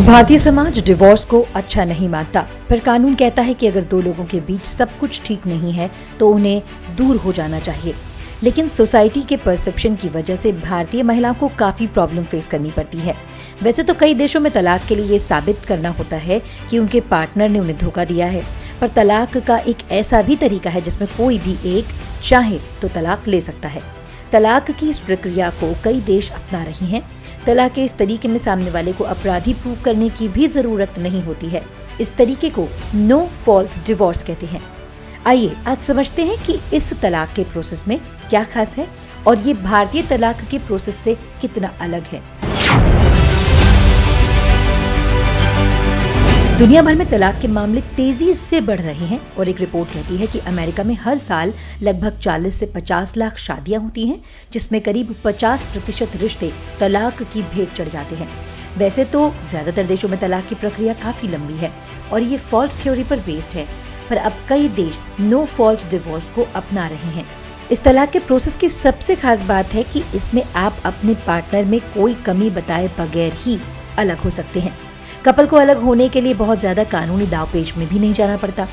Bharatiya Samaj divorce को अच्छा नहीं मानता, पर कानून कहता है कि अगर दो लोगों के बीच सब कुछ ठीक नहीं है तो उन्हें दूर हो जाना चाहिए। लेकिन सोसाइटी के परसेप्शन की वजह से भारतीय महिलाओं को काफी प्रॉब्लम फेस करनी पड़ती है। वैसे तो कई देशों में तलाक के लिए ये साबित करना होता है कि उनके पार्टनर ने उन्हें धोखा दिया है, पर तलाक का एक ऐसा भी तरीका है जिसमें कोई भी एक चाहे तो तलाक ले सकता है। तलाक की इस प्रक्रिया को कई देश अपना रहे हैं। तलाक के इस तरीके में सामने वाले को अपराधी प्रूव करने की भी जरूरत नहीं होती है। इस तरीके को नो फॉल्ट डिवोर्स कहते हैं। आइए आज समझते हैं कि इस तलाक के प्रोसेस में क्या खास है और ये भारतीय तलाक के प्रोसेस से कितना अलग है। दुनिया भर में तलाक के मामले तेजी से बढ़ रहे हैं और एक रिपोर्ट कहती है कि अमेरिका में हर साल लगभग 40 से 50 लाख शादियां होती हैं, जिसमें करीब 50% रिश्ते तलाक की भेंट चढ़ जाते हैं। वैसे तो ज्यादातर देशों में तलाक की प्रक्रिया काफी लंबी है और ये फॉल्ट थ्योरी पर बेस्ड है, पर अब कई देश नो फॉल्ट डिवोर्स को अपना रहे हैं। इस तलाक के प्रोसेस की सबसे खास बात है कि इसमें आप अपने पार्टनर में कोई कमी बताए बगैर ही अलग हो सकते हैं। कपल को अलग होने के लिए बहुत ज्यादा कानूनी दावपेच में भी नहीं जाना पड़ता।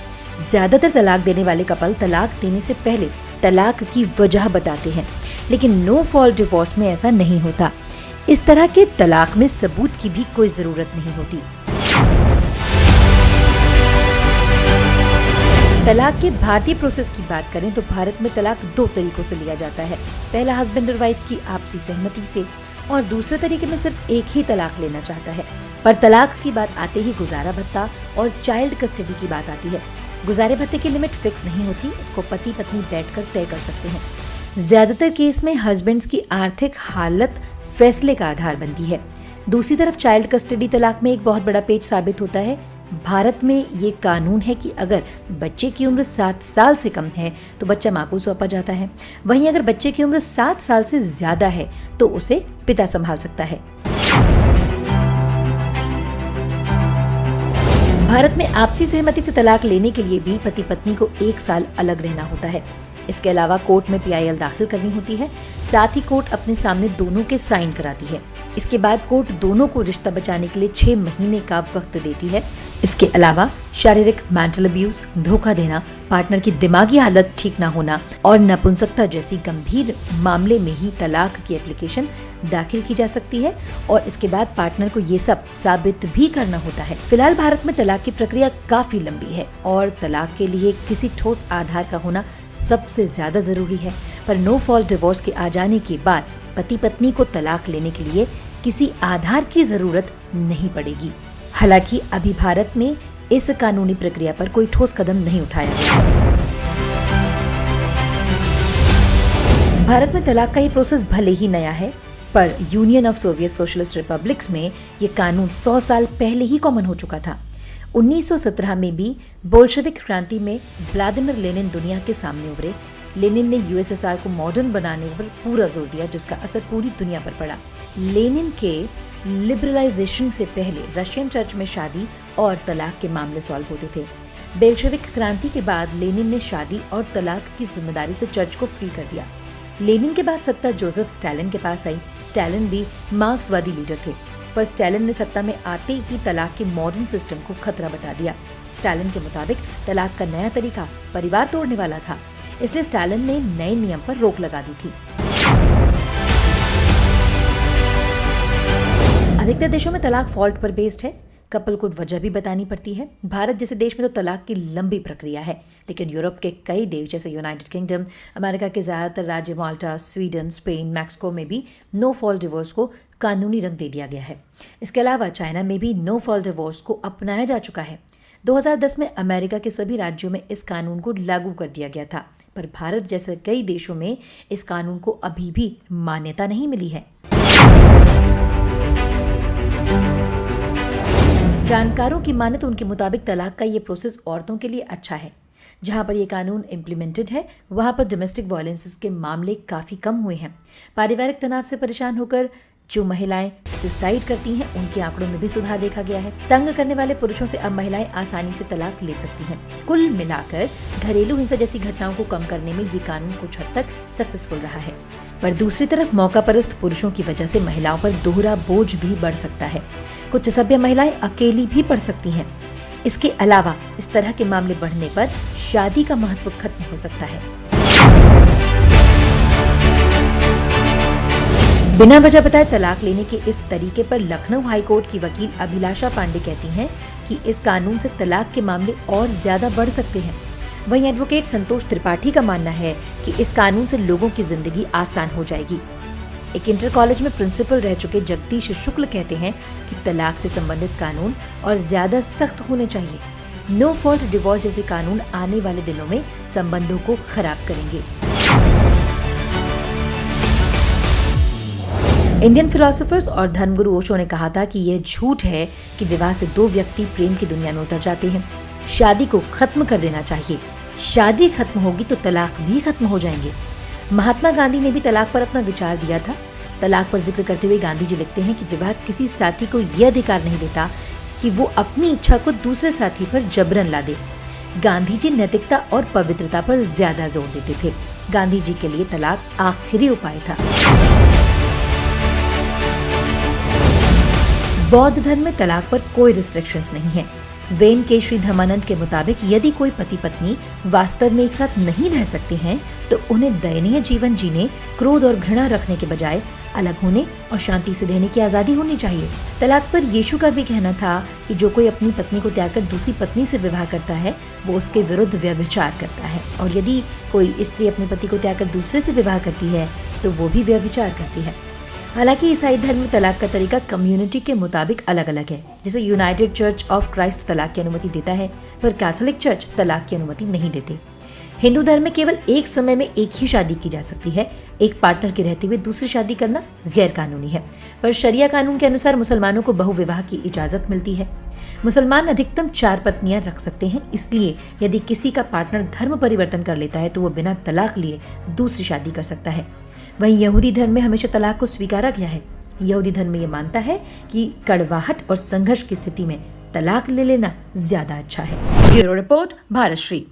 ज्यादातर तलाक देने वाले कपल तलाक देने से पहले तलाक की वजह बताते हैं, लेकिन नो फॉल्ट डिवोर्स में ऐसा नहीं होता। इस तरह के तलाक में सबूत की भी कोई जरूरत नहीं होती। तलाक के भारतीय प्रोसेस की बात करें तो भारत में तलाक दो तरीकों से लिया जाता है। पहला हस्बैंड और वाइफ की आपसी सहमति से और दूसरे तरीके में सिर्फ एक ही तलाक लेना चाहता है। पर तलाक की बात आते ही गुजारा भत्ता और चाइल्ड कस्टडी की बात आती है। गुजारे भत्ते की लिमिट फिक्स नहीं होती, इसको पति पत्नी बैठकर तय कर सकते हैं। ज्यादातर केस में हस्बैंड की आर्थिक हालत फैसले का आधार बनती है। दूसरी तरफ चाइल्ड कस्टडी तलाक में एक बहुत बड़ा पेच साबित होता है। भारत में ये कानून है कि अगर बच्चे की उम्र 7 साल से कम है तो बच्चा मां को सौंपा जाता है। वहीं अगर बच्चे की उम्र 7 साल से ज्यादा है तो उसे पिता संभाल सकता है। भारत में आपसी सहमति से तलाक लेने के लिए भी पति पत्नी को 1 साल अलग रहना होता है। इसके अलावा कोर्ट में PIL दाखिल करनी होती है। साथ ही कोर्ट अपने सामने दोनों के साइन कराती है। इसके बाद कोर्ट दोनों को रिश्ता बचाने के लिए 6 महीने का वक्त देती है। इसके अलावा शारीरिक मेंटल अब्यूज, धोखा देना, पार्टनर की दिमागी हालत ठीक न होना और नपुंसकता जैसी गंभीर मामले में ही तलाक की एप्लीकेशन दाखिल की जा सकती है और इसके बाद पार्टनर को ये सब साबित भी करना होता है। फिलहाल भारत में तलाक की प्रक्रिया काफी लंबी है और तलाक के लिए किसी ठोस आधार का होना सबसे ज्यादा जरूरी है। पर नो फॉल्ट डिवोर्स के आ जाने के बाद पति पत्नी को तलाक लेने के लिए किसी आधार की जरूरत नहीं पड़ेगी। हालांकि अभी भारत में इस कानूनी प्रक्रिया पर कोई ठोस कदम नहीं उठाया गया है। भारत में तलाक का ये प्रोसेस भले ही नया है, पर union of Soviet socialist republics में ये कानून 100 साल पहले ही कॉमन हो चुका था। 1917 में भी बोल्शेविक क्रांति में व्लादिमीर लेनिन दुनिया के सामने उभरे। लेनिन ने USSR को मॉडर्न बनाने पर पूरा जोर दिया, जिसका असर पूरी दुनिया पर पड़ा। लेनिन के लिबरलाइजेशन से पहले रशियन चर्च में शादी और तलाक के मामले सॉल्व होते थे। बोल्शेविक क्रांति के बाद लेनिन ने शादी और तलाक की जिम्मेदारी से चर्च को फ्री कर दिया। लेनिन के बाद सत्ता जोसेफ स्टालिन के पास आई। स्टालिन भी मार्क्सवादी लीडर थे, पर स्टालिन ने सत्ता में आते ही तलाक के मॉडर्न सिस्टम को खतरा बता दिया। स्टालिन के मुताबिक तलाक का नया तरीका परिवार तोड़ने वाला था, इसलिए स्टालिन ने नए नियम पर रोक लगा दी थी। अधिकतर देशों में तलाक फॉल्ट पर बेस्ड है। कपल को वजह भी बतानी पड़ती है। भारत जैसे देश में तो तलाक की लंबी प्रक्रिया है, लेकिन यूरोप के कई देश जैसे यूनाइटेड किंगडम, अमेरिका के ज्यादातर राज्य, माल्टा, स्वीडन, स्पेन, मैक्सिको में भी नो फॉल्ट डिवोर्स को कानूनी रंग दे दिया गया है। इसके अलावा चाइना में भी नो फॉल्ट डिवोर्स को अपनाया जा चुका है। 2010 में अमेरिका के सभी राज्यों में इस कानून को लागू कर दिया गया था, पर भारत जैसे कई देशों में इस कानून को अभी भी मान्यता नहीं मिली है। जानकारों की माने तो उनके मुताबिक तलाक का ये प्रोसेस औरतों के लिए अच्छा है। जहां पर ये कानून इम्प्लीमेंटेड है वहां पर डोमेस्टिक वायलेंसेस के मामले काफी कम हुए हैं। पारिवारिक तनाव से परेशान होकर जो महिलाएं सुसाइड करती हैं उनके आंकड़ों में भी सुधार देखा गया है। तंग करने वाले पुरुषों से अब महिलाएं आसानी से तलाक ले सकती हैं। कुल मिलाकर घरेलू हिंसा जैसी घटनाओं को कम करने में ये कानून कुछ हद तक सक्सेसफुल रहा है। पर दूसरी तरफ मौका परस्त पुरुषों की वजह से महिलाओं पर दोहरा बोझ भी बढ़ सकता है। कुछ सभ्य महिलाएं अकेली भी पढ़ सकती हैं। इसके अलावा इस तरह के मामले बढ़ने पर शादी का महत्व खत्म हो सकता है। बिना वजह बताए तलाक लेने के इस तरीके पर लखनऊ हाईकोर्ट की वकील अभिलाषा पांडे कहती हैं कि इस कानून से तलाक के मामले और ज्यादा बढ़ सकते हैं। वहीं एडवोकेट संतोष त्रिपाठी का मानना है कि इस कानून से लोगों की जिंदगी आसान हो जाएगी। एक इंटर कॉलेज में प्रिंसिपल रह चुके जगदीश शुक्ल कहते हैं कि तलाक से संबंधित कानून और ज्यादा सख्त होने चाहिए। नो फॉल्ट डिवोर्स जैसे कानून आने वाले दिनों में संबंधों को खराब करेंगे। इंडियन फिलोसोफर्स और धर्मगुरु ओशो ने कहा था कि यह झूठ है कि विवाह से दो व्यक्ति प्रेम की दुनिया में उतर जाते हैं। शादी को खत्म कर देना चाहिए। शादी खत्म होगी तो तलाक भी खत्म हो जाएंगे। महात्मा गांधी ने भी तलाक पर अपना विचार दिया था। तलाक पर जिक्र करते हुए गांधी जी लिखते हैं कि विवाह किसी साथी को यह अधिकार नहीं देता कि वो अपनी इच्छा को दूसरे साथी पर जबरन ला दे। गांधी जी नैतिकता और पवित्रता पर ज्यादा जोर देते थे। गांधी जी के लिए तलाक आखिरी उपाय था। बौद्ध धर्म में तलाक पर कोई रिस्ट्रिक्शंस नहीं है। वेन के श्री धर्मानंद के मुताबिक यदि कोई पति पत्नी वास्तव में एक साथ नहीं रह सकते हैं तो उन्हें दयनीय जीवन जीने, क्रोध और घृणा रखने के बजाय अलग होने और शांति से रहने की आजादी होनी चाहिए। तलाक पर यीशु का भी कहना था कि जो कोई अपनी पत्नी को त्याग कर दूसरी पत्नी से विवाह करता है वो उसके विरुद्ध व्यभिचार करता है, और यदि कोई स्त्री अपने पति को त्याग कर दूसरे से विवाह करती है तो वो भी व्यभिचार करती है। हालांकि ईसाई धर्म में तलाक का तरीका कम्युनिटी के मुताबिक अलग अलग है। जैसे यूनाइटेड चर्च ऑफ क्राइस्ट तलाक की अनुमति देता है, पर कैथोलिक चर्च तलाक की अनुमति नहीं देते। हिंदू धर्म में केवल एक समय में एक ही शादी की जा सकती है। एक पार्टनर के रहते हुए दूसरी शादी करना गैर कानूनी है, पर शरिया कानून के अनुसार मुसलमानों को बहुविवाह की इजाजत मिलती है। मुसलमान अधिकतम 4 पत्नियां रख सकते हैं, इसलिए यदि किसी का पार्टनर धर्म परिवर्तन कर लेता है तो वो बिना तलाक लिए दूसरी शादी कर सकता है। वहीं यहूदी धर्म में हमेशा तलाक को स्वीकारा गया है। यहूदी धर्म में ये मानता है कि कड़वाहट और संघर्ष की स्थिति में तलाक ले लेना ज्यादा अच्छा है। Bureau report, Bharat Shri.